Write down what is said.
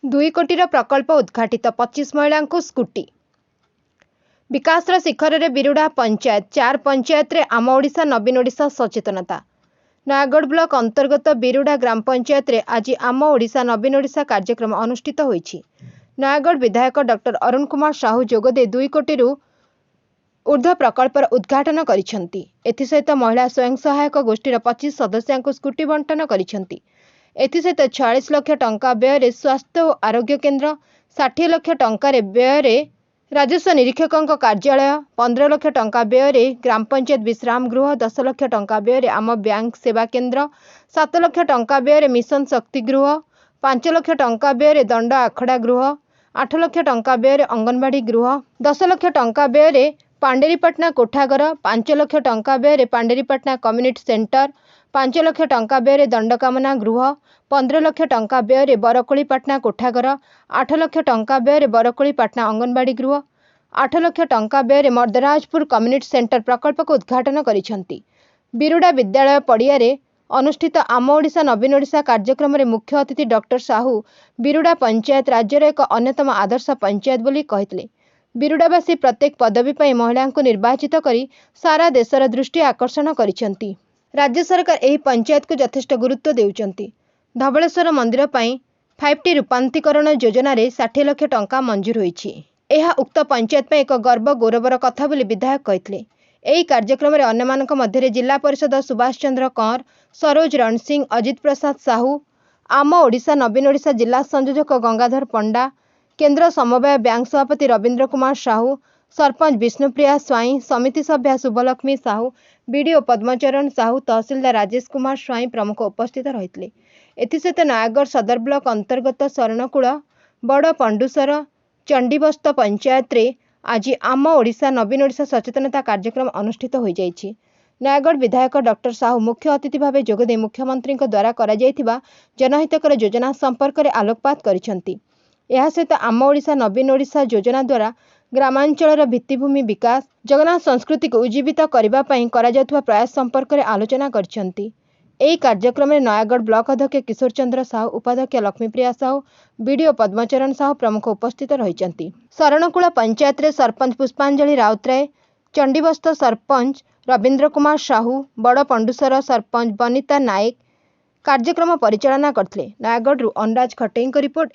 2 कोटीर प्रकल्प उद्घाटित 25 महिला को स्कूटी। विकासर शिखर में बिरुड़ा पंचायत 4 पंचायत रे आम ओडिशा नवीन ओडिशा सचेतनता। नयागढ़ ब्लॉक अंतर्गत बिरुड़ा ग्राम पंचायत रे आज आम ओडिशा नवीन ओडिशा कार्यक्रम अनुष्ठित होईछि। नयागढ़ विधायक डॉक्टर अरुण कुमार साहू जोगदे 2 कोटी ऊर्ध्व प्रकल्पर उद्घाटन करिसेंती। एथिसहित महिला स्वयं सहायक गोष्ठीर 25 सदस्यों स्कूटी बंटन करिसेंती। एथिसहित 46 लाख टंका व्यय स्वास्थ्य और आरोग्य केन्द्र, 60 लाख टंका व्यय राजस्व निरीक्षकों कार्यालय, 15 लाख टंका व्यय ग्राम पंचायत विश्राम गृह, 10 लाख टंका व्यय आम बैंक सेवा केन्द्र, 7 लाख टंका व्यय मिशन शक्ति गृह, 5 लाख टंका व्यय दंड आखड़ा गृह, 8 लाख टंका व्यय अंगनवाड़ी गृह, 10 लाख टंका व्यय पांडेरीपाटना कोठाघर, 5 लाख टंका व्यय पांडेरीपाटना कम्युनिटी सेंटर, 5 लाख टंका व्यय दंडकामना गृह, 15 लाख टंका व्यय बरकोलीपाटना कोठाघर, 8 लाख टंका व्यय बरकोलीपाटना अंगनवाड़ी गृह, 8 लाख टंका व्यय मर्दराजपुर कम्युनिटी सेंटर प्रकल्प को उद्घाटन करिसेंती। बिरुड़ा विद्यालय पड़ियारे अनुष्ठित आम ओडिशा नवीन ओडिशा कार्यक्रम में मुख्य अतिथि डॉक्टर साहू बिरुड़ा पंचायत राज्यर एक अन्यतम आदर्श पंचायत बोली कहितले। बिरुड़ावासी प्रत्येक पदवी पर महिला को निर्वाचित करी सारा देशर दृष्टि आकर्षण करिसेंती। राज्य सरकार एही पंचायत को यथेष्ट गुरुत्व देउचंती। धवलेश्वर मंदिर पर 5T रूपांतरीकरण योजना रे 60 लाख टंका मंजूर होईछि। एहा उक्त पंचायत पर एक गर्व गौरवर कथा बोली विधायक कहितले। एही कार्यक्रम में अन्यमानक मध्य जिला परिषद सुभाष चंद्र कंवर, सरोज रणसिंह, अजित प्रसाद साहू, आम ओडिशा नवीन ओडिशा जिला संयोजक गंगाधर पंडा, केन्द्र समवाय बैंक सभापति रविंद्र कुमार साहू, सरपंच विष्णुप्रिया स्वाई, समिति सभ्या शुभलक्ष्मी साहू, बीडीओ पद्मचरण साहू, तहसीलदार राजेश कुमार स्वाई प्रमुख उपस्थित रहितले। एथिसहित नयागढ़ सदर ब्लॉक अंतर्गत शरणकूल, बड़ पंडुसर, चंडीबस्त पंचायत रे आज आम ओडिशा नवीन ओडिशा सचेतनता कार्यक्रम अनुष्ठित हो जाइछि। नयागढ़ विधायक डॉक्टर साहू मुख्य अतिथि भाव जोगदे मुख्यमंत्री द्वारा करा जायथिबा जनहितकर योजना संपर्क में आलोकपात करिसेंती। यह सहित आम ओडिशा नवीन ओडिशा योजना द्वारा ग्रामांचल भित्तिभूमि विकास, जगन्नाथ संस्कृति को उज्जीवित करबा पई करा जायथुवा प्रयास संपर्क में आलोचना करिसेंती। एही कार्यक्रम में नयागढ़ ब्लॉक अध्यक्ष किशोर चंद्र साहू, उपाध्यक्ष लक्ष्मीप्रिया साहू, बीडीओ पद्मचरण साहू प्रमुख उपस्थित रहिसेंती। शरणकूल पंचायत रे सरपंच पुष्पांजलि राउतराय, चंडीबस्त सरपंच रविंद्र कुमार साहू, बड़ पंडुसर सरपंच बनिता नायक कार्यक्रम परिचालना करथिले। नयागढ़ अनुराज खटेईଙ୍କ रिपोर्ट।